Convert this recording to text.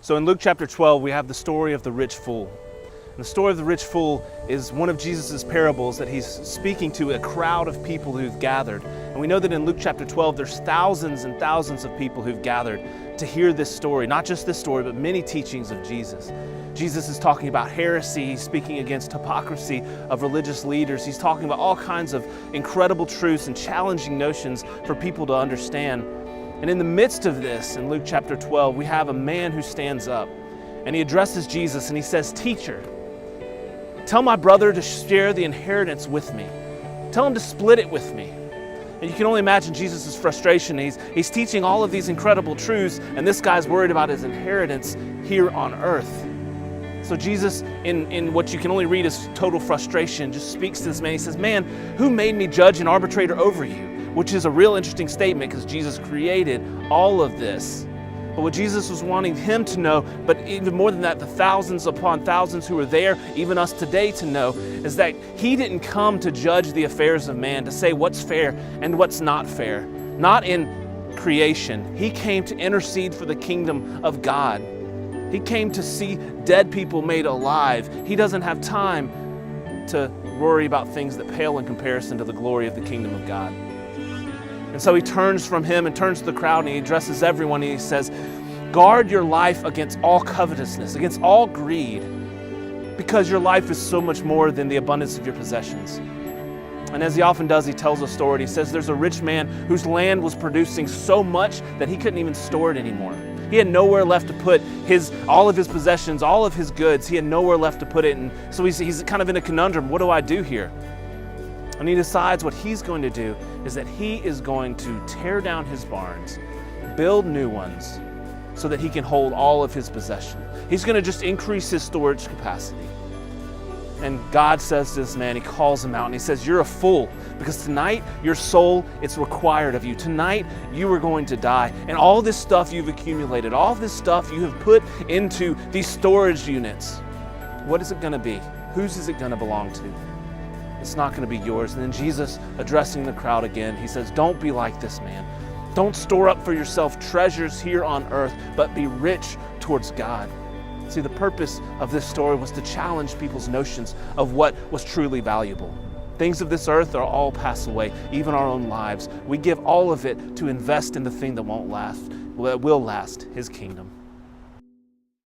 So in Luke chapter 12, we have the story of the rich fool. And the story of the rich fool is one of Jesus' parables that he's speaking to a crowd of people who've gathered. And we know that in Luke chapter 12, there's thousands and thousands of people who've gathered to hear this story, not just this story, but many teachings of Jesus. Jesus is talking about heresy. He's speaking against hypocrisy of religious leaders. He's talking about all kinds of incredible truths and challenging notions for people to understand. And in the midst of this, in Luke chapter 12, we have a man who stands up and he addresses Jesus and he says, "Teacher, tell my brother to share the inheritance with me. Tell him to split it with me." And you can only imagine Jesus' frustration. He's teaching all of these incredible truths, and this guy's worried about his inheritance here on earth. So Jesus, in what you can only read as total frustration, just speaks to this man. He says, "Man, who made me judge and arbitrator over you?" Which is a real interesting statement because Jesus created all of this. But what Jesus was wanting him to know, but even more than that, the thousands upon thousands who were there, even us today to know, is that he didn't come to judge the affairs of man, to say what's fair and what's not fair. Not in creation. He came to intercede for the kingdom of God. He came to see dead people made alive. He doesn't have time to worry about things that pale in comparison to the glory of the kingdom of God. And so he turns from him and turns to the crowd and he addresses everyone and he says, "Guard your life against all covetousness, against all greed, because your life is so much more than the abundance of your possessions." And as he often does, he tells a story. He says there's a rich man whose land was producing so much that he couldn't even store it anymore. He had nowhere left to put all of his possessions, all of his goods. He had nowhere left to put it. And so he's kind of in a conundrum. What do I do here? And he decides what he's going to do is that he is going to tear down his barns, build new ones, so that he can hold all of his possession. He's going to just increase his storage capacity. And God says to this man, he calls him out and he says, "You're a fool, because tonight your soul, it's required of you. Tonight you are going to die. And all this stuff you've accumulated, all this stuff you have put into these storage units, what is it going to be? Whose is it going to belong to? It's not going to be yours." And then Jesus, addressing the crowd again, he says, "Don't be like this man. Don't store up for yourself treasures here on earth, but be rich towards God." See, the purpose of this story was to challenge people's notions of what was truly valuable. Things of this earth are all pass away, even our own lives. We give all of it to invest in the thing that won't last, that will last, His kingdom.